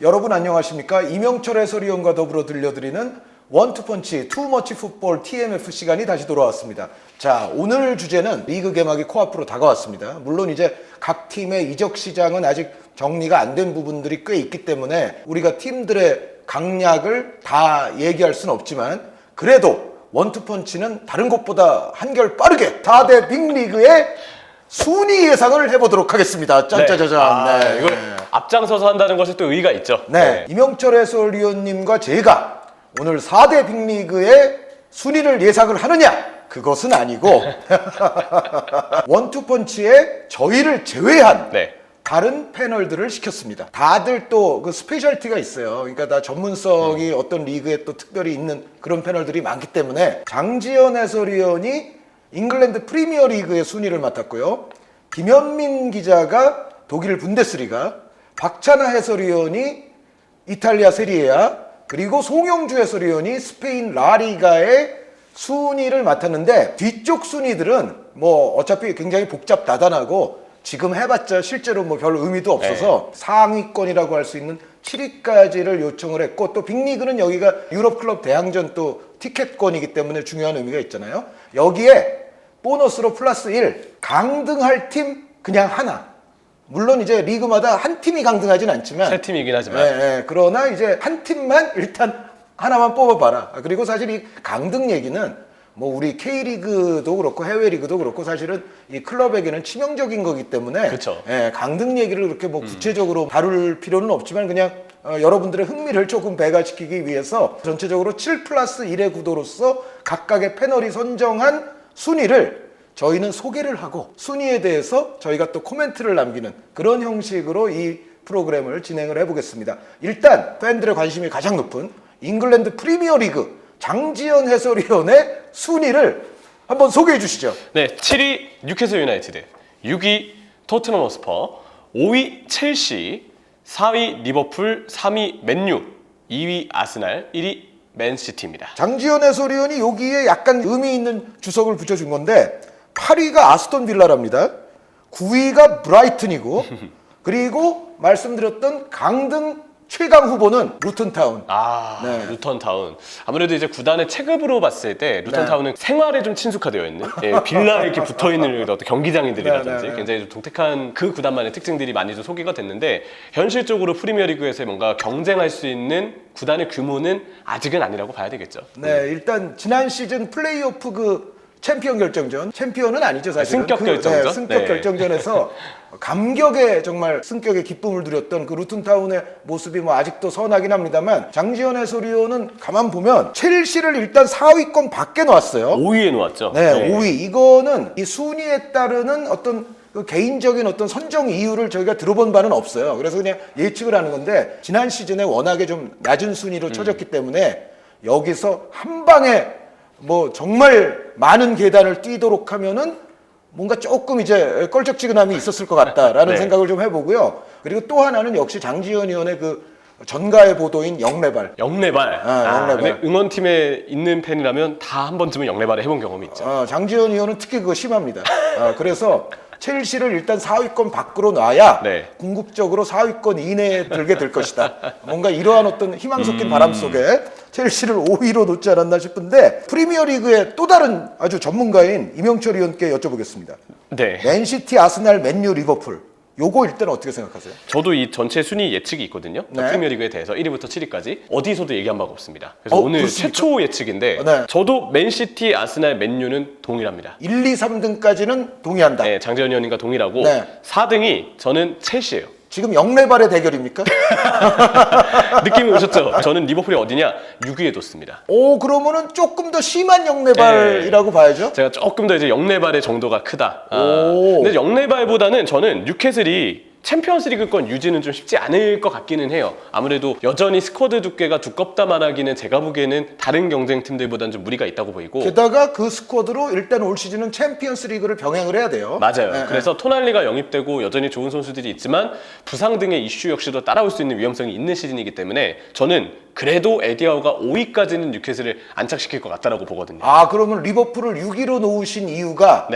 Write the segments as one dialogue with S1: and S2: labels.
S1: 여러분 안녕하십니까? 이명철 해설위원과 더불어 들려드리는 원투펀치 투머치 풋볼 TMF 시간이 다시 돌아왔습니다. 자, 오늘 주제는 리그 개막이 코앞으로 다가왔습니다. 물론 이제 각 팀의 이적 시장은 아직 정리가 안 된 부분들이 꽤 있기 때문에 우리가 팀들의 강약을 다 얘기할 수는 없지만 그래도 원투펀치는 다른 곳보다 한결 빠르게 4대 빅리그의 순위 예상을 해보도록 하겠습니다. 짠짜자잔.
S2: 네. 이걸 앞장서서 한다는 것이 또 의의가 있죠.
S1: 네. 이명철 해설위원님과 제가 오늘 4대 빅리그의 순위를 예상을 하느냐? 그것은 아니고 원투펀치에 저희를 제외한 다른 패널들을 시켰습니다. 다들 또 그 스페셜티가 있어요. 그러니까 다 전문성이 어떤 리그에 또 특별히 있는 그런 패널들이 많기 때문에 장지현 해설위원이 잉글랜드 프리미어 리그의 순위를 맡았고요. 김현민 기자가 독일 분데스리가, 박찬하 해설위원이 이탈리아 세리에아, 그리고 송영주 해설위원이 스페인 라리가의 순위를 맡았는데 뒤쪽 순위들은 뭐 어차피 굉장히 복잡다단하고 지금 해봤자 실제로 뭐 별 의미도 없어서 상위권이라고 할 수 있는 7위까지를 요청을 했고, 또 빅리그는 여기가 유럽 클럽 대항전 또 티켓권이기 때문에 중요한 의미가 있잖아요. 여기에 보너스로 플러스 1, 강등할 팀 그냥 하나. 물론 이제 리그마다 한 팀이 강등하진 않지만
S2: 세 팀이긴 하지만
S1: 그러나 이제 한 팀만 일단 하나만 뽑아봐라. 그리고 사실 이 강등 얘기는 뭐 우리 K리그도 그렇고 해외 리그도 그렇고 사실은 이 클럽에게는 치명적인 거기 때문에
S2: 그쵸.
S1: 강등 얘기를 그렇게 뭐 구체적으로 다룰 필요는 없지만 그냥 여러분들의 흥미를 조금 배가시키기 위해서 전체적으로 7+1의 구도로서 각각의 패널이 선정한 순위를 저희는 소개를 하고 순위에 대해서 저희가 또 코멘트를 남기는 그런 형식으로 이 프로그램을 진행을 해보겠습니다. 일단 팬들의 관심이 가장 높은 잉글랜드 프리미어 리그 장지현 해설위원의 순위를 한번 소개해 주시죠.
S2: 네, 7위 뉴캐슬 유나이티드, 6위 토트넘 허스퍼, 5위 첼시, 4위 리버풀, 3위 맨유, 2위 아스날, 1위 맨시티입니다.
S1: 장지현 해설위원이 여기에 약간 의미 있는 주석을 붙여준 건데 8위가 아스톤 빌라랍니다. 9위가 브라이튼이고 그리고 말씀드렸던 강등 최강 후보는 루턴타운.
S2: 루턴타운. 아무래도 이제 구단의 체급으로 봤을 때 루턴타운은 생활에 좀 친숙화되어 있는 빌라에 이렇게 붙어 있는 어떤 경기장들이라든지 굉장히 좀 독특한 그 구단만의 특징들이 많이 좀 소개가 됐는데 현실적으로 프리미어리그에서 뭔가 경쟁할 수 있는 구단의 규모는 아직은 아니라고 봐야 되겠죠.
S1: 네, 일단 지난 시즌 플레이오프 그 챔피언 결정전, 챔피언은 아니죠 사실은.
S2: 승격 결정전.
S1: 승격 결정전에서 감격의 정말 승격의 기쁨을 누렸던 그 루튼타운의 모습이 뭐 아직도 선하긴 합니다만 장지현 해설위원은 가만 보면 첼시를 일단 4위권 밖에 놨어요.
S2: 5위에 놓았죠.
S1: 네, 5위. 이거는 이 순위에 따르는 어떤 그 개인적인 어떤 선정 이유를 저희가 들어본 바는 없어요. 그래서 그냥 예측을 하는 건데 지난 시즌에 워낙에 좀 낮은 순위로 쳐졌기 때문에 여기서 한 방에 뭐 정말 많은 계단을 뛰도록 하면은 뭔가 조금 이제 껄쩍지근함이 있었을 것 같다라는 생각을 좀 해보고요. 그리고 또 하나는 역시 장지현 의원의 그 전가의 보도인 영레발.
S2: 영레발.
S1: 영레발.
S2: 응원팀에 있는 팬이라면 다 한 번쯤은 영레발을 해본 경험이 있죠.
S1: 장지현 의원은 특히 그거 심합니다. 그래서 첼시를 일단 4위권 밖으로 놔야 궁극적으로 4위권 이내에 들게 될 것이다. 뭔가 이러한 어떤 희망 섞인 바람 속에 첼시를 5위로 놓지 않았나 싶은데 프리미어리그의 또 다른 아주 전문가인 이명철 의원께 여쭤보겠습니다.
S2: 네.
S1: 맨시티, 아스날, 맨유, 리버풀. 요거 일단 어떻게 생각하세요?
S2: 저도 이 전체 순위 예측이 있거든요. 프리미어리그에 대해서 1위부터 7위까지 어디서도 얘기한 바가 없습니다. 그래서 오늘
S1: 그렇습니까?
S2: 최초 예측인데 저도 맨시티, 아스날, 맨유는 동일합니다.
S1: 1, 2, 3등까지는 동의한다.
S2: 네, 장재현 의원님과 동일하고 4등이 저는 첼시예요.
S1: 지금 영레발의 대결입니까?
S2: 느낌이 오셨죠? 저는 리버풀이 어디냐? 6위에 뒀습니다.
S1: 그러면은 조금 더 심한 영레발이라고 봐야죠?
S2: 제가 조금 더 이제 영레발의 정도가 크다. 근데 영레발보다는 저는 뉴캐슬이 챔피언스리그권 유지는 좀 쉽지 않을 것 같기는 해요. 아무래도 여전히 스쿼드 두께가 두껍다만 하기는 제가 보기에는 다른 경쟁팀들보다는 좀 무리가 있다고 보이고
S1: 게다가 그 스쿼드로 일단 올 시즌은 챔피언스리그를 병행을 해야 돼요.
S2: 맞아요. 그래서 토날리가 영입되고 여전히 좋은 선수들이 있지만 부상 등의 이슈 역시도 따라올 수 있는 위험성이 있는 시즌이기 때문에 저는 그래도 에디하우가 5위까지는 뉴캐슬을 안착시킬 것 같다라고 보거든요.
S1: 그러면 리버풀을 6위로 놓으신 이유가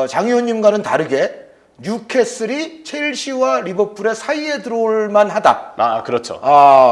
S1: 장 의원님과는 다르게 뉴캐슬이 첼시와 리버풀의 사이에 들어올 만하다.
S2: 아, 그렇죠.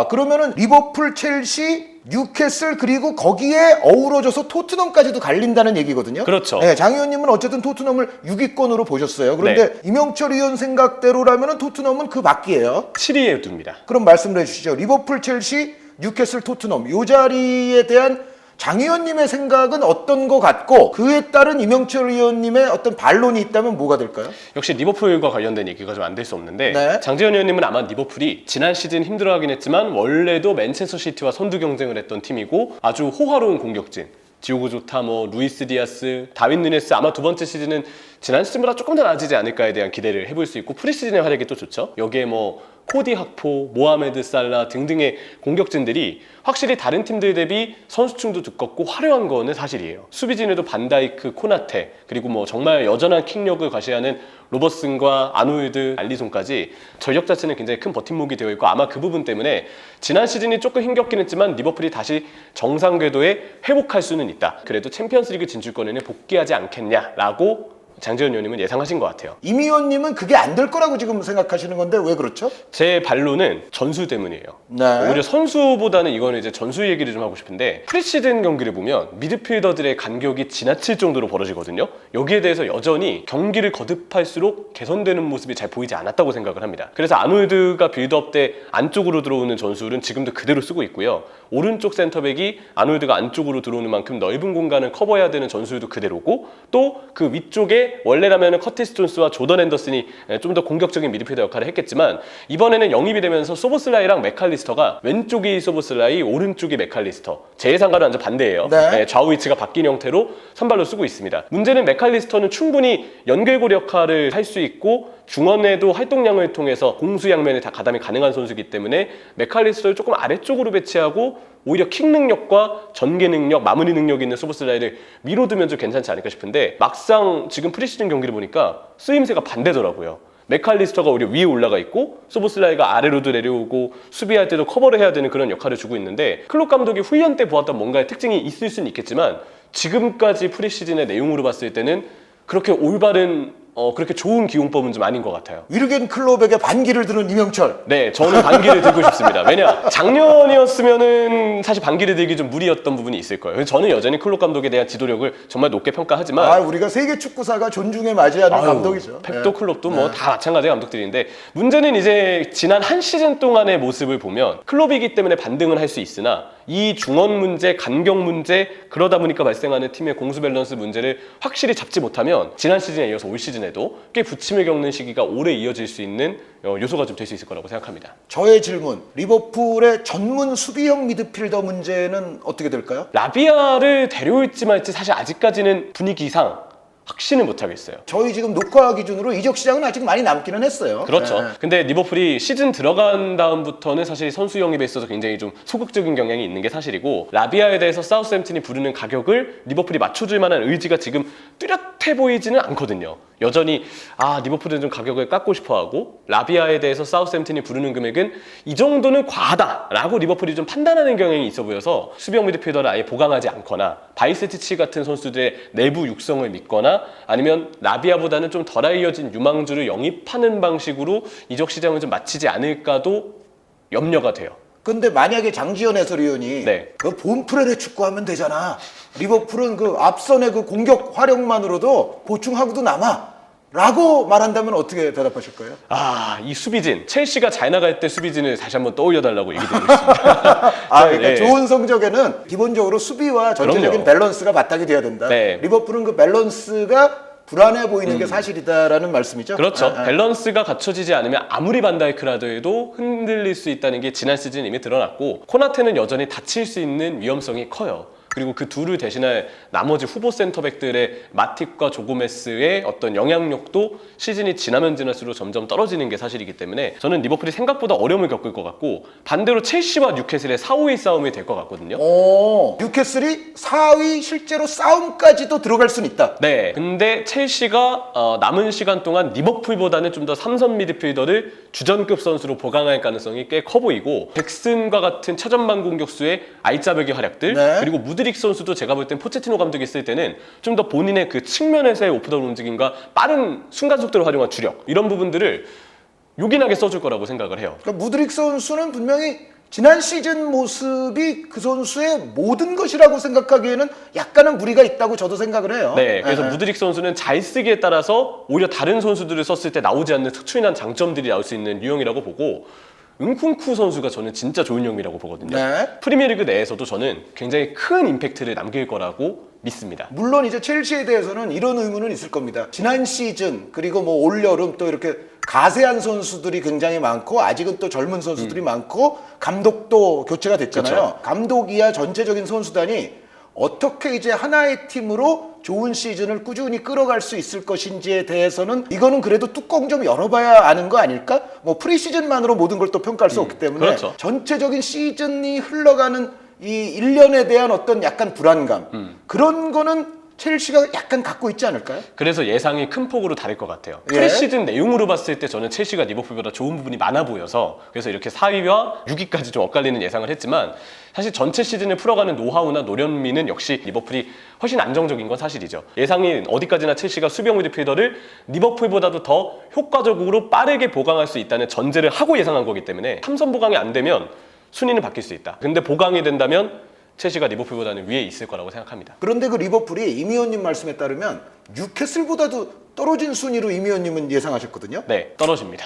S1: 그러면은 리버풀, 첼시, 뉴캐슬 그리고 거기에 어우러져서 토트넘까지도 갈린다는 얘기거든요.
S2: 그렇죠.
S1: 네, 장 의원님은 어쨌든 토트넘을 6위권으로 보셨어요. 그런데 이명철 의원 생각대로라면은 토트넘은 그 밖이에요.
S2: 7위에 둡니다.
S1: 그럼 말씀을 해주시죠. 리버풀, 첼시, 뉴캐슬, 토트넘 이 자리에 대한 장 의원님의 생각은 어떤 것 같고 그에 따른 이명철 의원님의 어떤 반론이 있다면 뭐가 될까요?
S2: 역시 리버풀과 관련된 얘기가 좀 안 될 수 없는데
S1: 네.
S2: 장재현 의원님은 아마 리버풀이 지난 시즌 힘들어하긴 했지만 원래도 맨체스터 시티와 선두 경쟁을 했던 팀이고 아주 호화로운 공격진 디오고 조타, 루이스 디아스, 다윈 누네스 아마 두 번째 시즌은 지난 시즌보다 조금 더 나아지지 않을까에 대한 기대를 해볼 수 있고 프리시즌의 활약이 또 좋죠. 여기에 코디 학포, 모하메드 살라 등등의 공격진들이 확실히 다른 팀들 대비 선수층도 두껍고 화려한 거는 사실이에요. 수비진에도 반다이크, 코나테 그리고 정말 여전한 킥력을 과시하는 로버슨과 아노일드, 알리송까지 전력 자체는 굉장히 큰 버팀목이 되어 있고 아마 그 부분 때문에 지난 시즌이 조금 힘겹긴 했지만 리버풀이 다시 정상 궤도에 회복할 수는 있다. 그래도 챔피언스리그 진출권에는 복귀하지 않겠냐라고 장재현 의원님은 예상하신 것 같아요.
S1: 임 의원님은 그게 안 될 거라고 지금 생각하시는 건데 왜 그렇죠?
S2: 제 반론은 전술 때문이에요.
S1: 네.
S2: 오히려 선수보다는 이거는 이제 전술 얘기를 좀 하고 싶은데 프리시즌 경기를 보면 미드필더들의 간격이 지나칠 정도로 벌어지거든요. 여기에 대해서 여전히 경기를 거듭할수록 개선되는 모습이 잘 보이지 않았다고 생각을 합니다. 그래서 아놀드가 빌드업 때 안쪽으로 들어오는 전술은 지금도 그대로 쓰고 있고요. 오른쪽 센터백이 아놀드가 안쪽으로 들어오는 만큼 넓은 공간을 커버해야 되는 전술도 그대로고 또 그 위쪽에 원래라면 커티스 존스와 조던 앤더슨이 좀 더 공격적인 미드필더 역할을 했겠지만 이번에는 영입이 되면서 소보슬라이랑 맥칼리스터가 왼쪽이 소보슬라이, 오른쪽이 맥칼리스터 제 예상과는 완전 반대예요.
S1: 네.
S2: 좌우 위치가 바뀐 형태로 선발로 쓰고 있습니다. 문제는 맥칼리스터는 충분히 연결고리 역할을 할 수 있고 중원에도 활동량을 통해서 공수양면에 다 가담이 가능한 선수이기 때문에 맥칼리스터를 조금 아래쪽으로 배치하고 오히려 킥 능력과 전개 능력, 마무리 능력이 있는 소보슬라이를 밀어두면 좀 괜찮지 않을까 싶은데 막상 지금 프리시즌 경기를 보니까 쓰임새가 반대더라고요. 맥칼리스터가 오히려 위에 올라가 있고 소보슬라이가 아래로도 내려오고 수비할 때도 커버를 해야 되는 그런 역할을 주고 있는데 클롭 감독이 훈련 때 보았던 뭔가의 특징이 있을 수는 있겠지만 지금까지 프리시즌의 내용으로 봤을 때는 그렇게 올바른 그렇게 좋은 기용법은 좀 아닌 것 같아요.
S1: 위르겐 클롭에게 반기를 드는 이명철.
S2: 네, 저는 반기를 들고 싶습니다. 왜냐, 작년이었으면은 사실 반기를 들기 좀 무리였던 부분이 있을 거예요. 저는 여전히 클롭 감독에 대한 지도력을 정말 높게 평가하지만
S1: 우리가 세계 축구사가 존중에 맞이하는 감독이죠.
S2: 펩도 클롭도 다 마찬가지의 감독들인데 문제는 이제 지난 한 시즌 동안의 모습을 보면 클롭이기 때문에 반등은 할 수 있으나 이 중원 문제, 간격 문제 그러다 보니까 발생하는 팀의 공수 밸런스 문제를 확실히 잡지 못하면 지난 시즌에 이어서 올 시즌에도 꽤 부침을 겪는 시기가 오래 이어질 수 있는 요소가 좀 될 수 있을 거라고 생각합니다.
S1: 저의 질문, 리버풀의 전문 수비형 미드필더 문제는 어떻게 될까요?
S2: 라비아를 데려올지 말지 사실 아직까지는 분위기상 확신을 못하겠어요.
S1: 저희 지금 녹화 기준으로 이적 시장은 아직 많이 남기는 했어요.
S2: 그렇죠.
S1: 네.
S2: 근데 리버풀이 시즌 들어간 다음부터는 사실 선수 영입에 있어서 굉장히 좀 소극적인 경향이 있는 게 사실이고 라비아에 대해서 사우스햄튼이 부르는 가격을 리버풀이 맞춰줄 만한 의지가 지금 뚜렷해 보이지는 않거든요. 여전히 리버풀은 좀 가격을 깎고 싶어하고 라비아에 대해서 사우스햄튼이 부르는 금액은 이 정도는 과하다라고 리버풀이 좀 판단하는 경향이 있어 보여서 수비형 미드필더를 아예 보강하지 않거나 바이세티치 같은 선수들의 내부 육성을 믿거나 아니면 라비아보다는 좀 덜 알려진 유망주를 영입하는 방식으로 이적 시장을 좀 마치지 않을까도 염려가 돼요.
S1: 근데 만약에 장지현 해설위원이 그 봄프레를 축구하면 되잖아. 리버풀은 그 앞선의 그 공격 활용만으로도 보충하고도 남아. 라고 말한다면 어떻게 대답하실 거예요?
S2: 이 수비진, 첼시가 잘 나갈 때 수비진을 다시 한번 떠올려달라고 얘기 드리고 있습니다.
S1: 그러니까 좋은 성적에는 기본적으로 수비와 전체적인 밸런스가 바탕이 돼야 된다. 리버풀은 그 밸런스가 불안해 보이는 게 사실이다라는 말씀이죠?
S2: 그렇죠. 밸런스가 갖춰지지 않으면 아무리 반다이크라도 해도 흔들릴 수 있다는 게 지난 시즌 이미 드러났고 코나테는 여전히 다칠 수 있는 위험성이 커요. 그리고 그 둘을 대신할 나머지 후보 센터백들의 마팁과 조고메스의 어떤 영향력도 시즌이 지나면 지날수록 점점 떨어지는 게 사실이기 때문에 저는 리버풀이 생각보다 어려움을 겪을 것 같고 반대로 첼시와 뉴캐슬의 4, 5위 싸움이 될 것 같거든요.
S1: 뉴캐슬이 4위 실제로 싸움까지도 들어갈 수는 있다.
S2: 네. 근데 첼시가 남은 시간 동안 리버풀보다는 좀 더 삼선 미드필더를 주전급 선수로 보강할 가능성이 꽤 커 보이고 잭슨과 같은 최전방 공격수의 알짜배기 활약들 그리고 무드릭 무드릭 선수도 제가 볼 땐 포체티노 감독이 있을 때는 좀 더 본인의 그 측면에서의 오프더블 움직임과 빠른 순간 속도를 활용한 주력 이런 부분들을 요긴하게 써줄 거라고 생각을 해요.
S1: 그러니까 무드릭 선수는 분명히 지난 시즌 모습이 그 선수의 모든 것이라고 생각하기에는 약간은 무리가 있다고 저도 생각을 해요.
S2: 네, 그래서 무드릭 선수는 잘 쓰기에 따라서 오히려 다른 선수들을 썼을 때 나오지 않는 특출난 장점들이 나올 수 있는 유형이라고 보고 은쿤쿠 선수가 저는 진짜 좋은 유형이라고 보거든요.
S1: 네.
S2: 프리미어리그 내에서도 저는 굉장히 큰 임팩트를 남길 거라고 믿습니다.
S1: 물론 이제 첼시에 대해서는 이런 의문은 있을 겁니다. 지난 시즌 그리고 뭐 올여름 또 이렇게 가세한 선수들이 굉장히 많고 아직은 또 젊은 선수들이 많고 감독도 교체가 됐잖아요.
S2: 그쵸.
S1: 감독이야 전체적인 선수단이 어떻게 이제 하나의 팀으로 좋은 시즌을 꾸준히 끌어갈 수 있을 것인지에 대해서는 이거는 그래도 뚜껑 좀 열어봐야 아는 거 아닐까? 뭐 프리시즌만으로 모든 걸 또 평가할 수 없기 때문에
S2: 그렇죠.
S1: 전체적인 시즌이 흘러가는 이 1년에 대한 어떤 약간 불안감 그런 거는 첼시가 약간 갖고 있지 않을까요?
S2: 그래서 예상이 큰 폭으로 다를 것 같아요.
S1: 예.
S2: 프리시즌 내용으로 봤을 때 저는 첼시가 리버풀보다 좋은 부분이 많아 보여서 그래서 이렇게 4위와 6위까지 좀 엇갈리는 예상을 했지만 사실 전체 시즌을 풀어가는 노하우나 노련미는 역시 리버풀이 훨씬 안정적인 건 사실이죠. 예상이 어디까지나 첼시가 수비형 미드필더를 리버풀보다도 더 효과적으로 빠르게 보강할 수 있다는 전제를 하고 예상한 거기 때문에 3선 보강이 안 되면 순위는 바뀔 수 있다. 근데 보강이 된다면 첼시가 리버풀보다는 위에 있을 거라고 생각합니다.
S1: 그런데 그 리버풀이 임 의원님 말씀에 따르면 뉴캐슬보다도 떨어진 순위로 임 의원님은 예상하셨거든요.
S2: 네, 떨어집니다.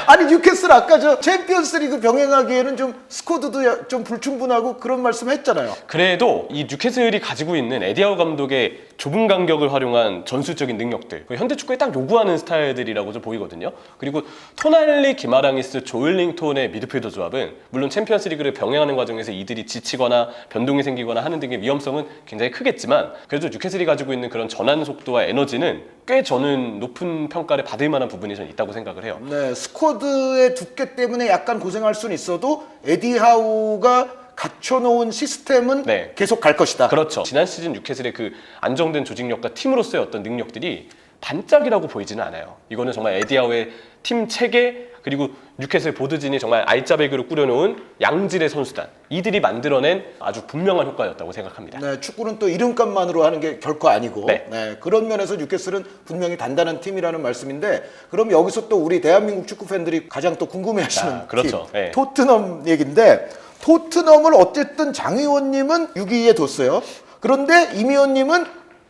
S1: 아니 뉴캐슬 아까 저 챔피언스리그 병행하기에는 좀 스쿼드도 좀 불충분하고 그런 말씀했잖아요.
S2: 그래도 이 뉴캐슬이 가지고 있는 에디하우 감독의 좁은 간격을 활용한 전술적인 능력들 현대 축구에 딱 요구하는 스타일들이라고 좀 보이거든요. 그리고 토날리, 기마랑이스, 조일링톤의 미드필더 조합은 물론 챔피언스리그를 병행하는 과정에서 이들이 지치거나 변동이 생기거나 하는 등의 위험성은 굉장히 크겠지만 그래도 뉴캐슬이 가지고 있는 그런 전환 속도와 에너지는 꽤 저는 높은 평가를 받을 만한 부분이 저는 있다고 생각을 해요.
S1: 네, 스쿼드의 두께 때문에 약간 고생할 수는 있어도 에디하우가 갖춰놓은 시스템은
S2: 네.
S1: 계속 갈 것이다.
S2: 그렇죠. 지난 시즌 뉴캐슬의 그 안정된 조직력과 팀으로서의 어떤 능력들이 반짝이라고 보이지는 않아요. 이거는 정말 에디하우의 팀 체계 그리고 뉴캐슬 보드진이 정말 알짜배기로 꾸려놓은 양질의 선수단 이들이 만들어낸 아주 분명한 효과였다고 생각합니다.
S1: 네, 축구는 또 이름값만으로 하는 게 결코 아니고
S2: 네.
S1: 그런 면에서 뉴캐슬은 분명히 단단한 팀이라는 말씀인데 그럼 여기서 또 우리 대한민국 축구 팬들이 가장 또 궁금해하시는
S2: 그렇죠.
S1: 팀
S2: 네.
S1: 토트넘 얘기인데 토트넘을 어쨌든 장 의원님은 6위에 뒀어요. 그런데 임 의원님은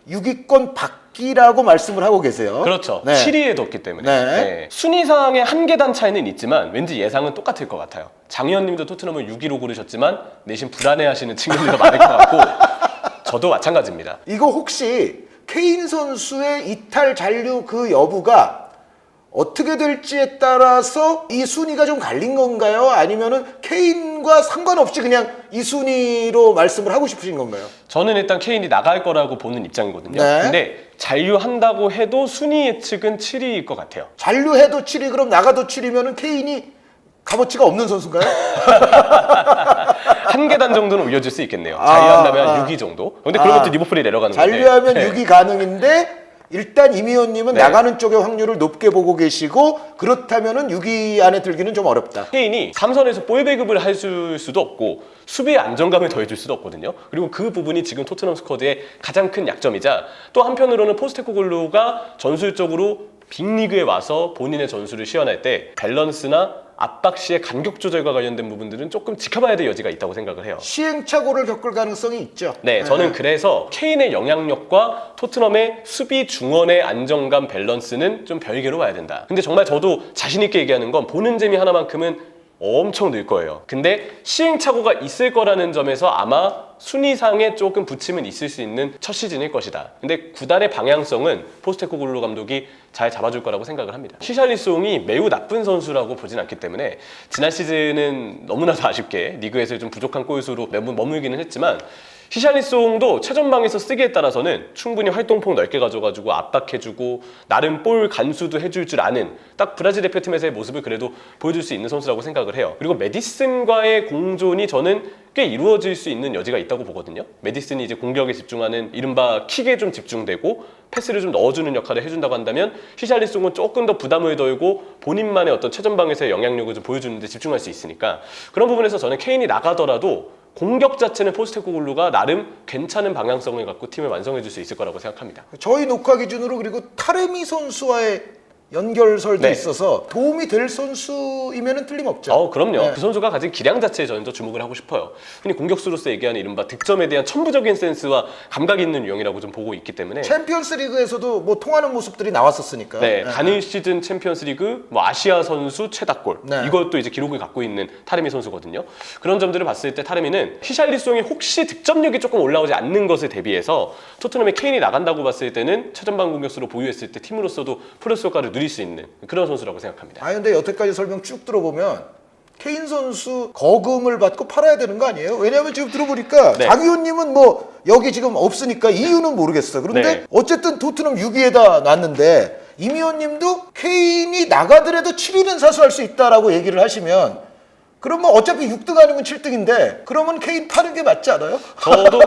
S1: 6위권 밖이라고 말씀을 하고 계세요.
S2: 그렇죠.
S1: 네.
S2: 7위에 뒀기 때문에
S1: 네.
S2: 순위상의 한 계단 차이는 있지만 왠지 예상은 똑같을 것 같아요. 장 의원님도 토트넘을 6위로 고르셨지만 내심 불안해하시는 친구들도 많을 것 같고 저도 마찬가지입니다.
S1: 이거 혹시 케인 선수의 이탈 잔류 그 여부가 어떻게 될지에 따라서 이 순위가 좀 갈린 건가요? 아니면은 케인과 상관없이 그냥 이 순위로 말씀을 하고 싶으신 건가요?
S2: 저는 일단 케인이 나갈 거라고 보는 입장이거든요.
S1: 네.
S2: 근데 잔류한다고 해도 순위 예측은 7위일 것 같아요.
S1: 잔류해도 7위 그럼 나가도 7위면은 케인이 값어치가 없는 선수인가요?
S2: 한 계단 정도는 올려줄 수 있겠네요. 잔류한다면 6위 정도. 근데 그런 것도 리버풀이 내려가는 건데.
S1: 잔류하면
S2: 네.
S1: 6위 가능인데 일단 임 의원님은
S2: 네.
S1: 나가는 쪽의 확률을 높게 보고 계시고 그렇다면은 6위 안에 들기는 좀 어렵다.
S2: 케인이 3선에서 볼 배급을 해줄 수도 없고 수비의 안정감을 더해줄 수도 없거든요. 그리고 그 부분이 지금 토트넘 스쿼드의 가장 큰 약점이자 또 한편으로는 포스테코글루가 전술적으로 빅리그에 와서 본인의 전술을 시연할 때 밸런스나 압박 시의 간격 조절과 관련된 부분들은 조금 지켜봐야 될 여지가 있다고 생각을 해요.
S1: 시행착오를 겪을 가능성이 있죠.
S2: 네, 저는 그래서 케인의 영향력과 토트넘의 수비 중원의 안정감 밸런스는 좀 별개로 봐야 된다. 근데 정말 저도 자신 있게 얘기하는 건 보는 재미 하나만큼은 엄청 늘 거예요. 근데 시행착오가 있을 거라는 점에서 아마 순위상에 조금 부침은 있을 수 있는 첫 시즌일 것이다. 근데 구단의 방향성은 포스테코글루 감독이 잘 잡아줄 거라고 생각을 합니다. 히샬리송이 매우 나쁜 선수라고 보진 않기 때문에 지난 시즌은 너무나도 아쉽게 리그에서 좀 부족한 골수로 머물기는 했지만 히샬리송도 최전방에서 쓰기에 따라서는 충분히 활동폭 넓게 가져가지고 압박해주고 나름 볼 간수도 해줄 줄 아는 딱 브라질 대표팀에서의 모습을 그래도 보여줄 수 있는 선수라고 생각을 해요. 그리고 메디슨과의 공존이 저는 꽤 이루어질 수 있는 여지가 있다고 보거든요. 메디슨이 이제 공격에 집중하는 이른바 킥에 좀 집중되고 패스를 좀 넣어주는 역할을 해준다고 한다면 히샬리송은 조금 더 부담을 덜고 본인만의 어떤 최전방에서의 영향력을 좀 보여주는 데 집중할 수 있으니까 그런 부분에서 저는 케인이 나가더라도 공격 자체는 포스테코글루가 나름 괜찮은 방향성을 갖고 팀을 완성해 줄 수 있을 거라고 생각합니다.
S1: 저희 녹화 기준으로 그리고 타레미 선수와의 연결설도
S2: 네.
S1: 있어서 도움이 될 선수이면은 틀림없죠.
S2: 그럼요.
S1: 네.
S2: 그 선수가 가진 기량 자체에 저는 더 주목을 하고 싶어요. 흔히 공격수로서 얘기하는 이른바 득점에 대한 천부적인 센스와 감각이 있는 유형이라고 좀 보고 있기 때문에
S1: 챔피언스 리그에서도 뭐 통하는 모습들이 나왔었으니까.
S2: 네, 단일 시즌 챔피언스 리그, 뭐 아시아 선수 최다골
S1: 네.
S2: 이것도 이제 기록을 갖고 있는 타레미 선수거든요. 그런 점들을 봤을 때 타레미는 히샬리송이 혹시 득점력이 조금 올라오지 않는 것에 대비해서 토트넘의 케인이 나간다고 봤을 때는 최전방 공격수로 보유했을 때 팀으로서도 플러스 효과를 누릴 수 있는 그런 선수라고 생각합니다.
S1: 근데 여태까지 설명 쭉 들어보면 케인 선수 거금을 받고 팔아야 되는 거 아니에요? 왜냐하면 지금 들어보니까
S2: 네.
S1: 장 의원님은 뭐 여기 지금 없으니까 이유는 모르겠어. 그런데
S2: 네.
S1: 어쨌든 토트넘 6위에다 놨는데 임 의원님도 케인이 나가더라도 7위는 사수할 수 있다라고 얘기를 하시면 그럼 뭐 어차피 6등 아니면 7등인데 그러면 케인 파는 게 맞지 않아요?
S2: 저도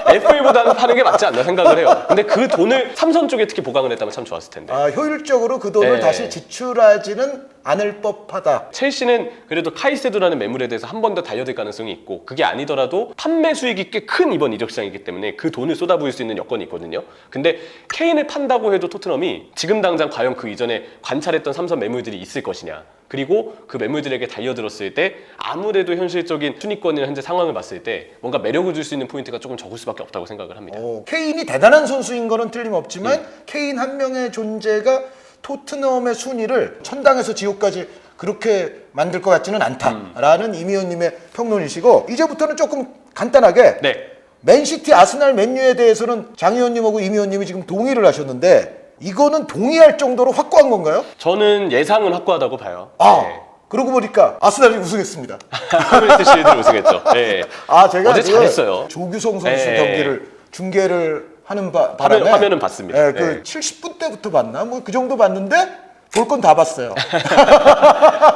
S2: FA보다는 파는 게 맞지 않나 생각을 해요. 근데 그 돈을 삼성 쪽에 특히 보강을 했다면 참 좋았을 텐데.
S1: 효율적으로 그 돈을
S2: 네.
S1: 다시 지출하지는 않을 법하다.
S2: 첼시는 그래도 카이세도라는 매물에 대해서 한 번 더 달려들 가능성이 있고 그게 아니더라도 판매 수익이 꽤 큰 이번 이적 시장이기 때문에 그 돈을 쏟아부을 수 있는 여건이 있거든요. 근데 케인을 판다고 해도 토트넘이 지금 당장 과연 그 이전에 관찰했던 삼선 매물들이 있을 것이냐, 그리고 그 매물들에게 달려들었을 때 아무래도 현실적인 순위권이나 현재 상황을 봤을 때 뭔가 매력을 줄 수 있는 포인트가 조금 적을 수밖에 없다고 생각을 합니다.
S1: 케인이 대단한 선수인 거는 틀림없지만 케인 한 명의 존재가 토트넘의 순위를 천당에서 지옥까지 그렇게 만들 것 같지는 않다라는 임 의원님의 평론이시고, 이제부터는 조금 간단하게
S2: 네.
S1: 맨시티, 아스날, 맨유에 대해서는 장 의원님하고 임 의원님이 지금 동의를 하셨는데 이거는 동의할 정도로 확고한 건가요?
S2: 저는 예상은 확고하다고 봐요. 네.
S1: 그러고 보니까 아스날이 우승했습니다.
S2: 커뮤니티 실드를 우승했죠. 네.
S1: 제가
S2: 어제
S1: 그
S2: 잘했어요.
S1: 조규성 선수
S2: 네.
S1: 경기를 중계를 하는 바람에
S2: 화면은 봤습니다.
S1: 그
S2: 네.
S1: 70분 때부터 봤나? 뭐 그 정도 봤는데 볼 건 다 봤어요.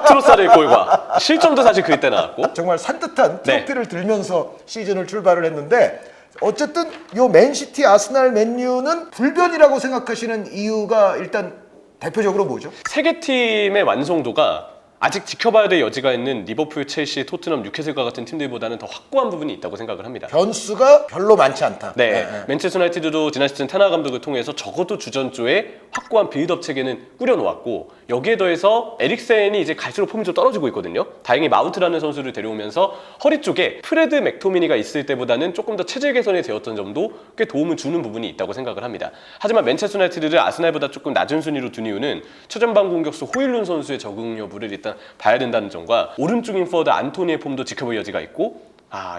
S2: 트로사르의 골과 실점도 사실 그때 나왔고.
S1: 정말 산뜻한
S2: 네.
S1: 트로피를 들면서 시즌을 출발을 했는데 어쨌든 요 맨시티, 아스날, 맨유는 불변이라고 생각하시는 이유가 일단 대표적으로 뭐죠?
S2: 세 개 팀의 완성도가 아직 지켜봐야 될 여지가 있는 리버풀, 첼시, 토트넘, 뉴캐슬과 같은 팀들보다는 더 확고한 부분이 있다고 생각을 합니다.
S1: 변수가 별로 많지 않다.
S2: 네, 맨체스터 유나이티드도 지난 시즌 테나 감독을 통해서 적어도 주전조에 확고한 빌드업 체계는 꾸려놓았고, 여기에 더해서 에릭센이 이제 갈수록 폼이 좀 떨어지고 있거든요. 다행히 마운트라는 선수를 데려오면서 허리 쪽에 프레드 맥토미니가 있을 때보다는 조금 더 체질 개선이 되었던 점도 꽤 도움을 주는 부분이 있다고 생각을 합니다. 하지만 맨체스터 유나이티드를 아스날보다 조금 낮은 순위로 둔 이유는 최전방 공격수 호일룬 선수의 적응 여부를 일단 봐야 된다는 점과 오른쪽 인포워드 안토니의 폼도 지켜볼 여지가 있고,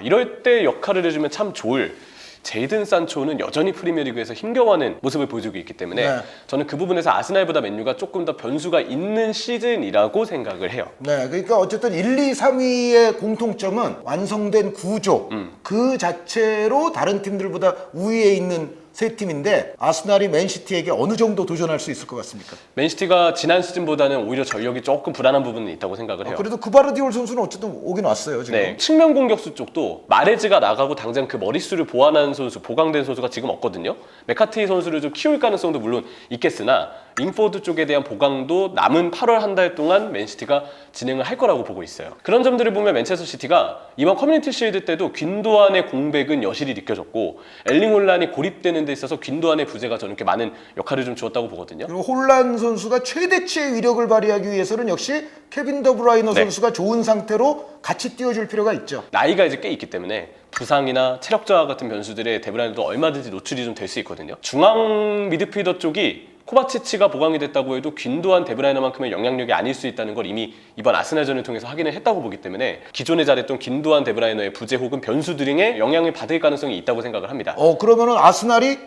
S2: 이럴 때 역할을 해주면 참 좋을 제이든 산초는 여전히 프리미어리그에서 힘겨워하는 모습을 보여주고 있기 때문에
S1: 네.
S2: 저는 그 부분에서 아스날보다 맨유가 조금 더 변수가 있는 시즌이라고 생각을 해요.
S1: 네, 그러니까 어쨌든 1, 2, 3위의 공통점은 완성된 구조 그 자체로 다른 팀들보다 우위에 있는 세 팀인데 아스날이 맨시티에게 어느 정도 도전할 수 있을 것 같습니까?
S2: 맨시티가 지난 시즌보다는 오히려 전력이 조금 불안한 부분은 있다고 생각을 해요.
S1: 그래도 구바르디올 선수는 어쨌든 오긴 왔어요 지금.
S2: 네, 측면 공격수 쪽도 마레즈가 나가고 당장 그 머릿수를 보완하는 선수, 보강된 선수가 지금 없거든요. 메카티 선수를 좀 키울 가능성도 물론 있겠으나 인포드 쪽에 대한 보강도 남은 8월 한 달 동안 맨시티가 진행을 할 거라고 보고 있어요. 그런 점들을 보면 맨체스터 시티가 이번 커뮤니티 쉴드 때도 균도안의 공백은 여실히 느껴졌고, 엘링 홀란이 고립되는 데 있어서 균도안의 부재가 저는 꽤 많은 역할을 좀 주었다고 보거든요.
S1: 그리고 홀란 선수가 최대치의 위력을 발휘하기 위해서는 역시 케빈 더브라이너
S2: 네.
S1: 선수가 좋은 상태로 같이 뛰어줄 필요가 있죠.
S2: 나이가 이제 꽤 있기 때문에 부상이나 체력 저하 같은 변수들에 데브라이너도 얼마든지 노출이 좀 될 수 있거든요. 중앙 미드필더 쪽이 코바치치가 보강이 됐다고 해도 균도한 데브라이너만큼의 영향력이 아닐 수 있다는 걸 이미 이번 아스날전을 통해서 확인을 했다고 보기 때문에 기존에 잘했던 균도한 데브라이너의 부재 혹은 변수 등의 영향을 받을 가능성이 있다고 생각을 합니다.
S1: 그러면은 아스날이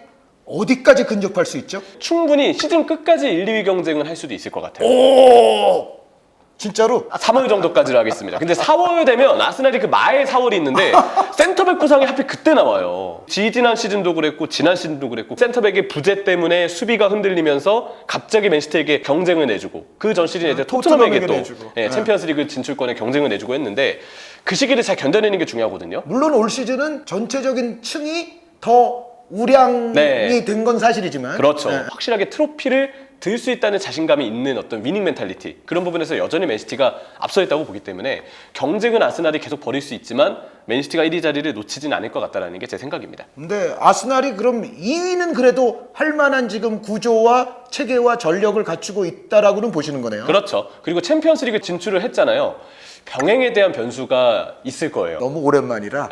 S1: 어디까지 근접할 수 있죠?
S2: 충분히 시즌 끝까지 1, 2위 경쟁을 할 수도 있을 것 같아요.
S1: 오! 진짜로?
S2: 3월 정도까지로 하겠습니다. 근데 4월 되면 아스날이 그 마의 4월이 있는데 센터백 구상이 하필 그때 나와요. 지난 시즌도 그랬고 지난 시즌도 그랬고 센터백의 부재 때문에 수비가 흔들리면서 갑자기 맨시티에게 경쟁을 내주고, 그 전 시즌에 이제 토트넘에게 또
S1: 내주고.
S2: 챔피언스리그 진출권에 경쟁을 내주고 했는데 그 시기를 잘 견뎌내는 게 중요하거든요.
S1: 물론 올 시즌은 전체적인 층이 더 우량이
S2: 네.
S1: 된 건 사실이지만
S2: 그렇죠.
S1: 네.
S2: 확실하게 트로피를 들 수 있다는 자신감이 있는 어떤 위닝 멘탈리티, 그런 부분에서 여전히 맨시티가 앞서 있다고 보기 때문에 경쟁은 아스날이 계속 벌일 수 있지만 맨시티가 1위 자리를 놓치진 않을 것 같다는 게 제 생각입니다.
S1: 근데 아스날이 그럼 2위는 그래도 할 만한 지금 구조와 체계와 전력을 갖추고 있다라고는 보시는 거네요.
S2: 그렇죠. 그리고 챔피언스리그 진출을 했잖아요. 병행에 대한 변수가 있을 거예요.
S1: 너무 오랜만이라.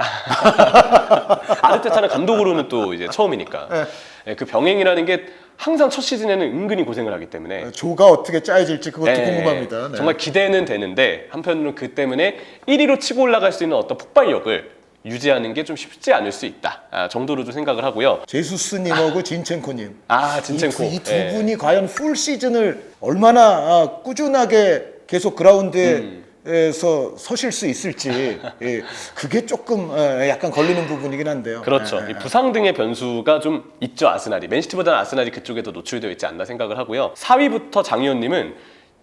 S2: 아르테타는 감독으로는 또 이제 처음이니까. 네, 그 병행이라는 게 항상 첫 시즌에는 은근히 고생을 하기 때문에
S1: 조가 어떻게 짜여질지 그것도
S2: 네,
S1: 궁금합니다. 네.
S2: 정말 기대는 되는데 한편으로는 그 때문에 1위로 치고 올라갈 수 있는 어떤 폭발력을 유지하는 게 좀 쉽지 않을 수 있다 정도로 좀 생각을 하고요.
S1: 제수스님하고 진첸코님.
S2: 진첸코.
S1: 이 두 분이 과연 풀 시즌을 얼마나 꾸준하게 계속 그라운드에서 서실 수 있을지 그게 조금 약간 걸리는 부분이긴 한데요.
S2: 그렇죠. 이 부상 등의 변수가 좀 있죠, 아스날이. 맨시티보다는 아스날이 그쪽에 더 노출되어 있지 않나 생각을 하고요. 4위부터 장의원님은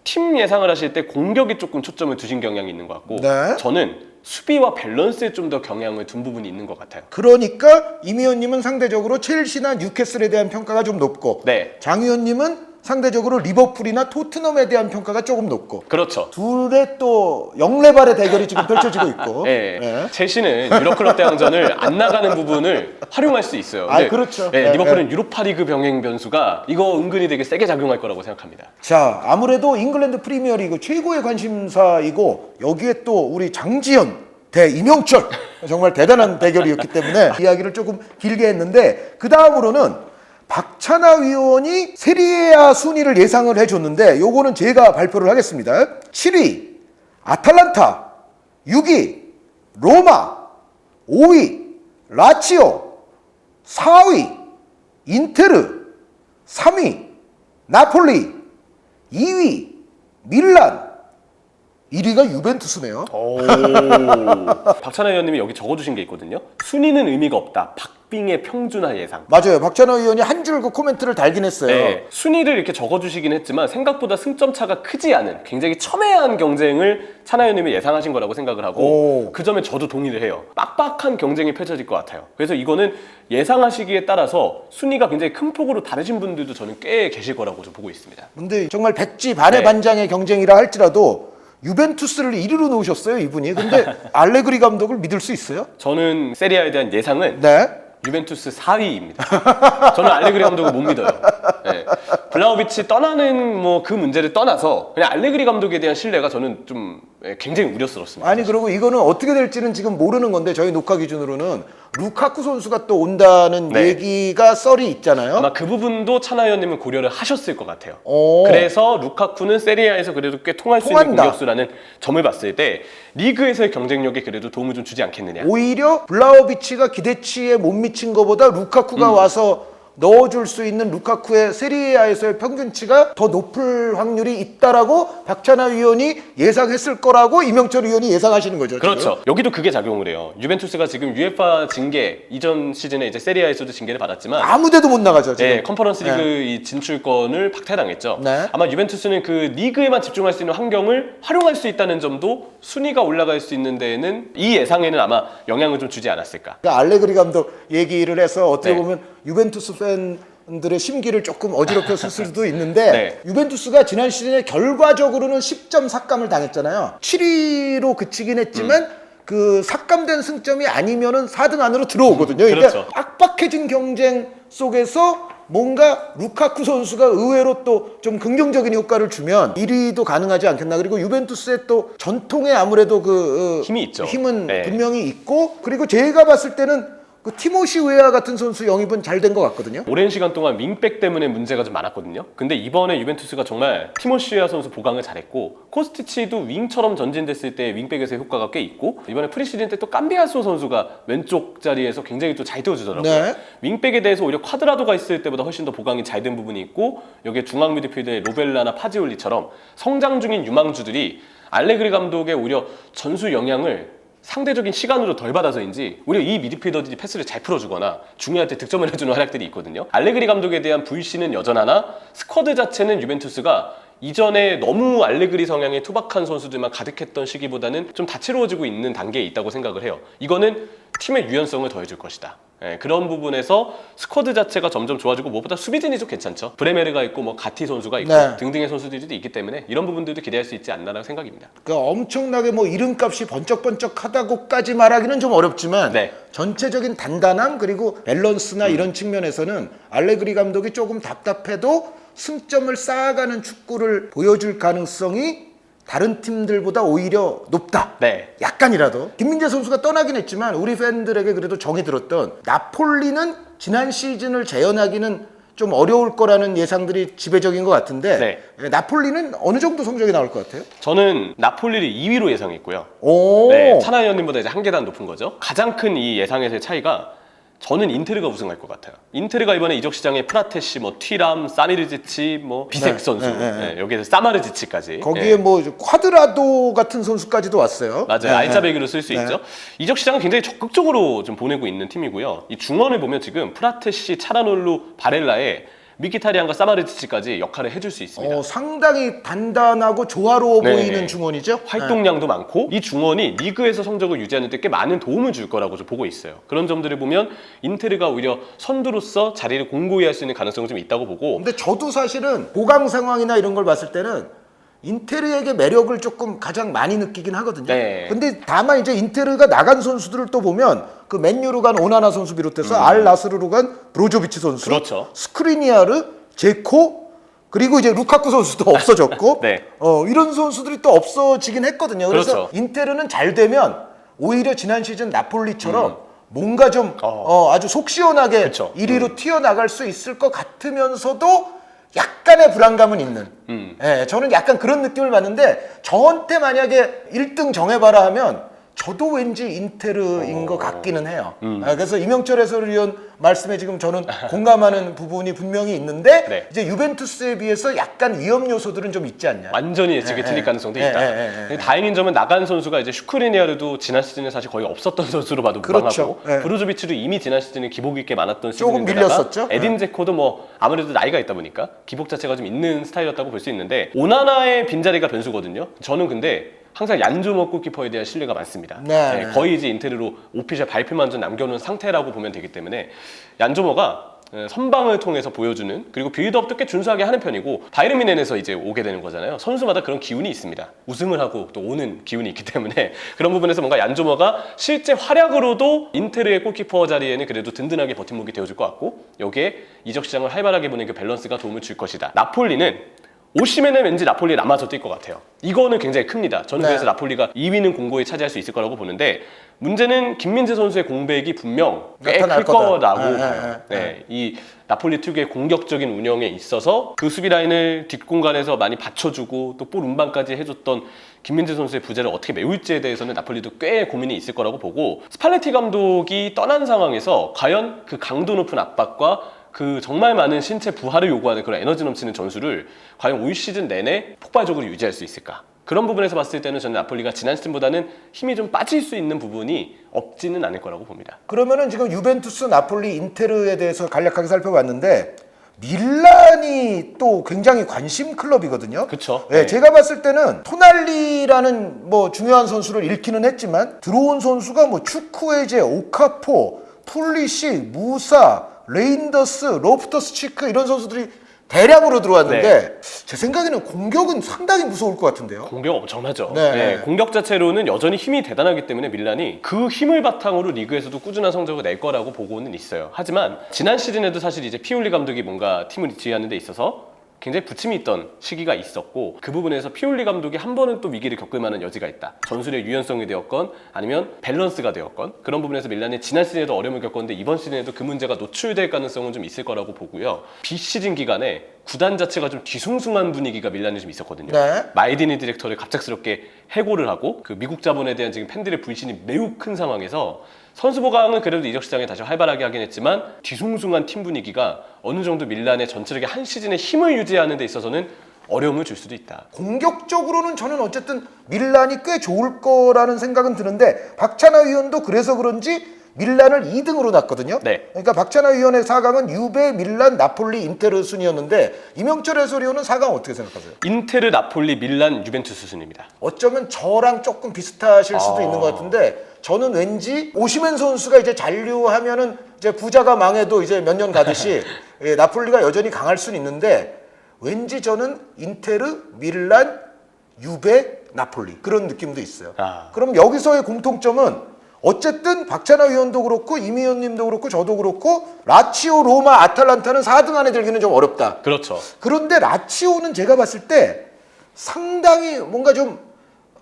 S2: 팀 예상을 하실 때 공격에 조금 초점을 두신 경향이 있는 것 같고
S1: 네.
S2: 저는 수비와 밸런스에 좀 더 경향을 둔 부분이 있는 것 같아요.
S1: 그러니까 임 의원님은 상대적으로 첼시나 뉴캐슬에 대한 평가가 좀 높고
S2: 네.
S1: 장 의원님은 상대적으로 리버풀이나 토트넘에 대한 평가가 조금 높고
S2: 그렇죠.
S1: 둘의 또 영레발의 대결이 지금 펼쳐지고 있고
S2: 네.
S1: 네.
S2: 첼시는 유럽클럽 대항전을 안 나가는 부분을 활용할 수 있어요. 근데
S1: 그렇죠.
S2: 네,
S1: 네,
S2: 리버풀은 유로파리그 병행 변수가 이거 은근히 되게 세게 작용할 거라고 생각합니다.
S1: 자, 아무래도 잉글랜드 프리미어리그 최고의 관심사이고 여기에 또 우리 장지현 대 이명철 정말 대단한 대결이었기 때문에 이야기를 조금 길게 했는데 그 다음으로는 박찬하 위원이 세리에아 순위를 예상을 해줬는데 요거는 제가 발표를 하겠습니다. 7위 아탈란타, 6위 로마, 5위 라치오, 4위 인테르, 3위 나폴리, 2위 밀란, 1위가 유벤투스네요.
S2: 박찬하 의원님이 여기 적어주신 게 있거든요. 순위는 의미가 없다. 박빙의 평준화 예상.
S1: 맞아요. 박찬호 의원이 한 줄 그 코멘트를 달긴 했어요.
S2: 네, 순위를 이렇게 적어주시긴 했지만 생각보다 승점 차가 크지 않은 굉장히 첨예한 경쟁을 찬하 의원님이 예상하신 거라고 생각을 하고 그 점에 저도 동의를 해요. 빡빡한 경쟁이 펼쳐질 것 같아요. 그래서 이거는 예상하시기에 따라서 순위가 굉장히 큰 폭으로 다르신 분들도 저는 꽤 계실 거라고 좀 보고 있습니다.
S1: 근데 정말 백지반의
S2: 네.
S1: 반장의 경쟁이라 할지라도 유벤투스를 1위로 놓으셨어요, 이분이. 근데 알레그리 감독을 믿을 수 있어요?
S2: 저는 세리아에 대한 예상은
S1: 네.
S2: 유벤투스 4위입니다. 저는 알레그리 감독을 못 믿어요. 네. 블라우비치 떠나는 뭐 그 문제를 떠나서 그냥 알레그리 감독에 대한 신뢰가 저는 좀 굉장히 우려스럽습니다.
S1: 아니 그리고 이거는 어떻게 될지는 지금 모르는 건데 저희 녹화 기준으로는 루카쿠 선수가 또 온다는
S2: 네.
S1: 얘기가 썰이 있잖아요.
S2: 아마 그 부분도 찬하 의원님은 고려를 하셨을 것 같아요.
S1: 오.
S2: 그래서 루카쿠는 세리아에서 그래도 꽤 통할 수 있는
S1: 통한다.
S2: 공격수라는 점을 봤을 때 리그에서의 경쟁력에 그래도 도움을 좀 주지 않겠느냐.
S1: 오히려 블라우비치가 기대치에 못 미친 것보다 루카쿠가 와서 넣어줄 수 있는 루카쿠의 세리에아에서의 평균치가 더 높을 확률이 있다라고 박찬하 위원이 예상했을 거라고 이명철 위원이 예상하시는 거죠.
S2: 그렇죠.
S1: 지금?
S2: 여기도 그게 작용을 해요. 유벤투스가 지금 UEFA 징계 이전 시즌에 이제 세리아에서도 징계를 받았지만
S1: 아무데도 못 나가죠. 지금.
S2: 네, 컨퍼런스 리그 이 진출권을 박탈당했죠.
S1: 네.
S2: 아마 유벤투스는 그 리그에만 집중할 수 있는 환경을 활용할 수 있다는 점도 순위가 올라갈 수 있는 데에는 이 예상에는 아마 영향을 좀 주지 않았을까.
S1: 그러니까 알레그리 감독 얘기를 해서 어떻게
S2: 네.
S1: 보면 유벤투스 팬들의 심기를 조금 어지럽혔을 수도 있는데
S2: 네.
S1: 유벤투스가 지난 시즌에 결과적으로는 10점 삭감을 당했잖아요. 7위로 그치긴 했지만 그 삭감된 승점이 아니면은 4등 안으로 들어오거든요. 그러니까
S2: 그렇죠.
S1: 빡빡해진 경쟁 속에서 뭔가 루카쿠 선수가 의외로 또 좀 긍정적인 효과를 주면 1위도 가능하지 않겠나. 그리고 유벤투스의 또 전통의 아무래도 그
S2: 힘이 있죠.
S1: 힘은
S2: 네.
S1: 분명히 있고 그리고 제가 봤을 때는 그 티모시 웨아 같은 선수 영입은 잘 된 것 같거든요.
S2: 오랜 시간 동안 윙백 때문에 문제가 좀 많았거든요. 근데 이번에 유벤투스가 정말 티모시아 선수 보강을 잘했고 코스티치도 윙처럼 전진됐을 때 윙백에서의 효과가 꽤 있고 이번에 프리시즌 때 또 깜비아소 선수가 왼쪽 자리에서 굉장히 또 잘 띄워주더라고요.
S1: 네.
S2: 윙백에 대해서 오히려 쿼드라도가 있을 때보다 훨씬 더 보강이 잘 된 부분이 있고 여기에 중앙 미드필더의 로벨라나 파지올리처럼 성장 중인 유망주들이 알레그리 감독의 오히려 전수 영향을 상대적인 시간으로 덜 받아서인지 오히려 이 미드필더들이 패스를 잘 풀어주거나 중요할 때 득점을 해주는 활약들이 있거든요. 알레그리 감독에 대한 불신은 여전하나 스쿼드 자체는 유벤투스가 이전에 너무 알레그리 성향의 투박한 선수들만 가득했던 시기보다는 좀 다채로워지고 있는 단계에 있다고 생각을 해요. 이거는 팀의 유연성을 더해줄 것이다. 그런 부분에서 스쿼드 자체가 점점 좋아지고 무엇보다 수비진이 좀 괜찮죠. 브레메르가 있고 뭐 가티 선수가 있고
S1: 네.
S2: 등등의 선수들도 있기 때문에 이런 부분들도 기대할 수 있지 않나라는 생각입니다.
S1: 그러니까 엄청나게 뭐 이름값이 번쩍번쩍하다고까지 말하기는 좀 어렵지만
S2: 네.
S1: 전체적인 단단함 그리고 밸런스나 이런 측면에서는 알레그리 감독이 조금 답답해도 승점을 쌓아가는 축구를 보여줄 가능성이 다른 팀들보다 오히려 높다.
S2: 네.
S1: 약간이라도. 김민재 선수가 떠나긴 했지만 우리 팬들에게 그래도 정이 들었던 나폴리는 지난 시즌을 재현하기는 좀 어려울 거라는 예상들이 지배적인 것 같은데
S2: 네.
S1: 나폴리는 어느 정도 성적이 나올 것 같아요?
S2: 저는 나폴리를 2위로 예상했고요.
S1: 오.
S2: 네, 차나 의원님보다 이제 한 계단 높은 거죠. 가장 큰 이 예상에서의 차이가 저는 인테르가 우승할 것 같아요. 인테르가 이번에 이적 시장에 프라테시, 뭐 튀람, 사미르지치, 뭐 비색 선수, 여기에서 사마르지치까지.
S1: 거기에 뭐 쿼드라도 같은 선수까지도 왔어요.
S2: 맞아요. 알짜배기로 쓸 수 있죠. 이적 시장은 굉장히 적극적으로 좀 보내고 있는 팀이고요. 이 중원을 보면 지금 프라테시, 차라놀루, 바렐라에 미키타리안과 사마르지치까지 역할을 해줄 수 있습니다.
S1: 상당히 단단하고 조화로워
S2: 네.
S1: 보이는 중원이죠.
S2: 활동량도 많고 이 중원이 리그에서 성적을 유지하는 데 꽤 많은 도움을 줄 거라고 좀 보고 있어요. 그런 점들을 보면 인테르가 오히려 선두로서 자리를 공고히 할 수 있는 가능성이 좀 있다고 보고.
S1: 근데 저도 사실은 보강 상황이나 이런 걸 봤을 때는 인테르에게 매력을 조금 가장 많이 느끼긴 하거든요.
S2: 네.
S1: 근데 다만 이제 인테르가 나간 선수들을 또 보면 그 맨유로 간 오나나 선수 비롯해서 알 나스르로 간 브로조비치 선수,
S2: 그렇죠.
S1: 스크리니아르, 제코 그리고 이제 루카쿠 선수도 없어졌고
S2: 네.
S1: 이런 선수들이 또 없어지긴 했거든요. 그래서
S2: 그렇죠.
S1: 인테르는 잘 되면 오히려 지난 시즌 나폴리처럼 뭔가 좀 아주 속 시원하게
S2: 그쵸.
S1: 1위로 튀어나갈 수 있을 것 같으면서도 약간의 불안감은 있는. 예, 저는 약간 그런 느낌을 받는데 저한테 만약에 1등 정해봐라 하면 저도 왠지 인테르인 것 같기는 해요. 그래서 이명철 해설위원 말씀에 지금 저는 공감하는 부분이 분명히 있는데
S2: 네.
S1: 이제 유벤투스에 비해서 약간 위험 요소들은 좀 있지 않냐.
S2: 완전히 예측이 틀릴 가능성도 있다. 근데 다행인 점은 나간 선수가 이제 슈크리니아르도 지난 시즌에 사실 거의 없었던 선수로 봐도
S1: 그렇죠.
S2: 무방하고 브루조비치도 이미 지난 시즌에 기복 있게 많았던
S1: 조금
S2: 시즌인데다가
S1: 밀렸었죠.
S2: 에딘 제코도 뭐 아무래도 나이가 있다 보니까 기복 자체가 좀 있는 스타일이었다고 볼 수 있는데 오나나의 빈자리가 변수거든요. 저는 근데 항상 얀조모 골키퍼에 대한 신뢰가 많습니다.
S1: 네.
S2: 거의 이제 인테르로 오피셜 발표만 좀 남겨놓은 상태라고 보면 되기 때문에 얀조모가 선방을 통해서 보여주는 그리고 빌드업도 꽤 준수하게 하는 편이고 바이에른 뮌헨에서 이제 오게 되는 거잖아요. 선수마다 그런 기운이 있습니다. 우승을 하고 또 오는 기운이 있기 때문에 그런 부분에서 뭔가 얀조모가 실제 활약으로도 인테르의 골키퍼 자리에는 그래도 든든하게 버팀목이 되어줄 것 같고 여기에 이적 시장을 활발하게 보는 그 밸런스가 도움을 줄 것이다. 나폴리는 오시면은 왠지 나폴리에 남아서 뛸 것 같아요. 이거는 굉장히 큽니다. 저는 그래서 나폴리가 2위는 공고히 차지할 수 있을 거라고 보는데 문제는 김민재 선수의 공백이 분명 꽤 클 거라고 봐요. 이 나폴리 특유의 공격적인 운영에 있어서 그 수비 라인을 뒷공간에서 많이 받쳐주고 또 볼 운반까지 해줬던 김민재 선수의 부재를 어떻게 메울지에 대해서는 나폴리도 꽤 고민이 있을 거라고 보고 스팔레티 감독이 떠난 상황에서 과연 그 강도 높은 압박과 그 정말 많은 신체 부하를 요구하는 그런 에너지 넘치는 전술을 과연 올 시즌 내내 폭발적으로 유지할 수 있을까? 그런 부분에서 봤을 때는 저는 나폴리가 지난 시즌보다는 힘이 좀 빠질 수 있는 부분이 없지는 않을 거라고 봅니다.
S1: 그러면은 지금 유벤투스, 나폴리, 인테르에 대해서 간략하게 살펴봤는데 밀란이 또 굉장히 관심 클럽이거든요.
S2: 그렇죠.
S1: 네, 제가 봤을 때는 토날리라는 뭐 중요한 선수를 잃기는 했지만 들어온 선수가 뭐 추쿠에제, 오카포, 풀리시, 무사, 레인더스, 로프터스 치크 이런 선수들이 대량으로 들어왔는데 제 생각에는 공격은 상당히 무서울 것 같은데요.
S2: 공격 엄청나죠.
S1: 네.
S2: 공격 자체로는 여전히 힘이 대단하기 때문에 밀란이 그 힘을 바탕으로 리그에서도 꾸준한 성적을 낼 거라고 보고는 있어요. 하지만 지난 시즌에도 사실 이제 피올리 감독이 뭔가 팀을 지휘하는 데 있어서 굉장히 부침이 있던 시기가 있었고 그 부분에서 피올리 감독이 한 번은 또 위기를 겪을 만한 여지가 있다. 전술의 유연성이 되었건 아니면 밸런스가 되었건 그런 부분에서 밀란이 지난 시즌에도 어려움을 겪었는데 이번 시즌에도 그 문제가 노출될 가능성은 좀 있을 거라고 보고요. 비시즌 기간에 구단 자체가 좀 뒤숭숭한 분위기가 밀란에 좀 있었거든요.
S1: 네.
S2: 마이디니 디렉터를 갑작스럽게 해고를 하고 그 미국 자본에 대한 지금 팬들의 불신이 매우 큰 상황에서 선수 보강은 그래도 이적 시장에 다시 활발하게 하긴 했지만 뒤숭숭한 팀 분위기가 어느 정도 밀란의 전체적인 한 시즌의 힘을 유지하는 데 있어서는 어려움을 줄 수도 있다.
S1: 공격적으로는 저는 어쨌든 밀란이 꽤 좋을 거라는 생각은 드는데 박찬하 위원도 그래서 그런지 밀란을 2등으로 놨거든요.
S2: 네.
S1: 그러니까 박찬하 위원의 4강은 유베, 밀란, 나폴리, 인테르 순이었는데 이명철 해설위원은 4강 어떻게 생각하세요?
S2: 인테르, 나폴리, 밀란, 유벤투스 순입니다.
S1: 어쩌면 저랑 조금 비슷하실 수도 있는 것 같은데 저는 왠지 오시멘 선수가 이제 잔류하면은 이제 부자가 망해도 이제 몇 년 가듯이 예, 나폴리가 여전히 강할 수는 있는데 왠지 저는 인테르, 밀란, 유베, 나폴리 그런 느낌도 있어요. 그럼 여기서의 공통점은 어쨌든 박찬하 위원도 그렇고 임 위원님도 그렇고 저도 그렇고 라치오, 로마, 아탈란타는 4등 안에 들기는 좀 어렵다.
S2: 그렇죠.
S1: 그런데 라치오는 제가 봤을 때 상당히 뭔가 좀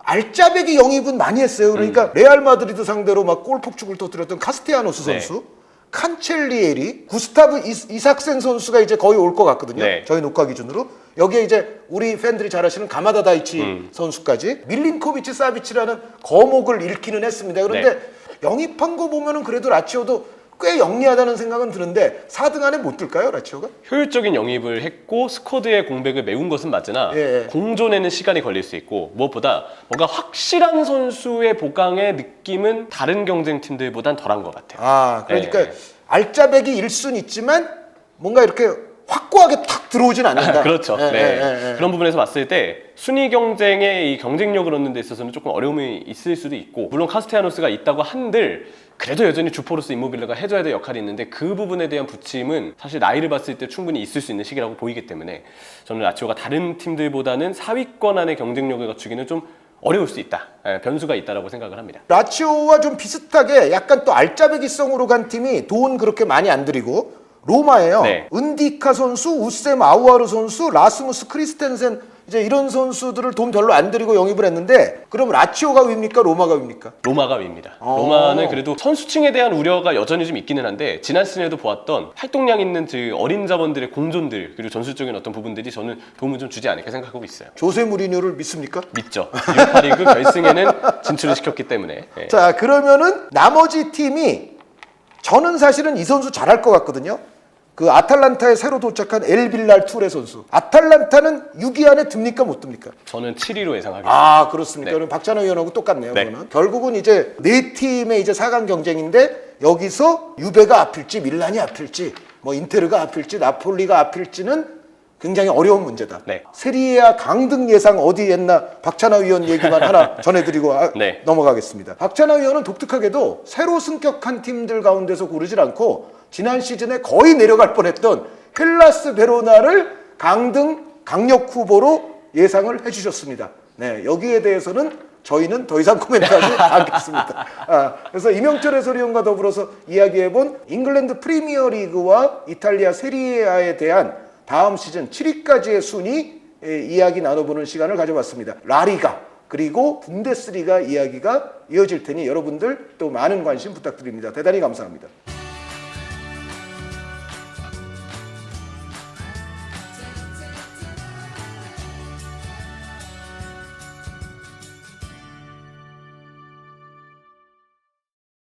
S1: 알짜배기 영입은 많이 했어요. 그러니까 레알 마드리드 상대로 막 골폭죽을 터뜨렸던 카스티아노스 선수, 칸첼리에리, 구스타브 이삭센 선수가 이제 거의 올 것 같거든요.
S2: 네.
S1: 저희 녹화 기준으로. 여기에 이제 우리 팬들이 잘 아시는 가마다 다이치 선수까지 밀린코비치 사비치라는 거목을 잃기는 했습니다. 그런데 영입한 거 보면은 그래도 라치오도 꽤 영리하다는 생각은 드는데 4등 안에 못 들까요, 라치오가?
S2: 효율적인 영입을 했고 스쿼드의 공백을 메운 것은 맞으나
S1: 예.
S2: 공존에는 시간이 걸릴 수 있고 무엇보다 뭔가 확실한 선수의 보강의 느낌은 다른 경쟁팀들보단 덜한 것 같아요.
S1: 그러니까 알짜배기 1순 있지만 뭔가 이렇게 확고하게 탁 들어오진 않는다.
S2: 그렇죠. 그런 부분에서 봤을 때 순위 경쟁의 이 경쟁력을 얻는 데 있어서는 조금 어려움이 있을 수도 있고 물론 카스티아노스가 있다고 한들 그래도 여전히 주포로서 임모빌레가 해줘야 될 역할이 있는데 그 부분에 대한 부침은 사실 나이를 봤을 때 충분히 있을 수 있는 시기라고 보이기 때문에 저는 라치오가 다른 팀들보다는 4위권 안의 경쟁력을 갖추기는 좀 어려울 수 있다. 변수가 있다라고 생각을 합니다.
S1: 라치오와 좀 비슷하게 약간 또 알짜배기성으로 간 팀이 돈 그렇게 많이 안 들이고 로마예요. 은디카 선수, 우셈 아우아르 선수, 라스무스 크리스텐센 이제 이런 선수들을 돈 별로 안 들이고 영입을 했는데 그럼 라치오가 위입니까? 로마가 위입니까?
S2: 로마가 위입니다. 로마는 그래도 선수층에 대한 우려가 여전히 좀 있기는 한데 지난 시즌에도 보았던 활동량 있는 어린 자원들의 공존들 그리고 전술적인 어떤 부분들이 저는 도움을 좀 주지 않을까 생각하고 있어요.
S1: 조세 무리뉴를 믿습니까?
S2: 믿죠. 유파리그 결승에는 진출을 시켰기 때문에.
S1: 자 그러면은 나머지 팀이 저는 사실은 이 선수 잘할 것 같거든요. 그 아탈란타에 새로 도착한 엘빌랄 투레 선수. 아탈란타는 6위 안에 듭니까 못 듭니까?
S2: 저는 7위로 예상하겠습니다.
S1: 그렇습니까? 그럼 박찬하 위원하고 똑같네요. 그거는. 결국은 이제 네 팀의 이제 4강 경쟁인데 여기서 유베가 앞일지 밀란이 앞일지 뭐 인테르가 앞일지 나폴리가 앞일지는 굉장히 어려운 문제다. 세리에아 강등 예상 어디 했나 박찬하 위원 얘기만 하나 전해드리고 넘어가겠습니다. 박찬하 위원은 독특하게도 새로 승격한 팀들 가운데서 고르질 않고 지난 시즌에 거의 내려갈 뻔했던 헬라스 베로나를 강등 강력 후보로 예상을 해주셨습니다. 여기에 대해서는 저희는 더 이상 코멘트하지 않겠습니다. 그래서 이명철 해설위원과 더불어서 이야기해본 잉글랜드 프리미어 리그와 이탈리아 세리에아에 대한 다음 시즌 7위까지의 순위 이야기 나눠보는 시간을 가져봤습니다. 라리가 그리고 분데스리가 이야기가 이어질 테니 여러분들 또 많은 관심 부탁드립니다. 대단히 감사합니다.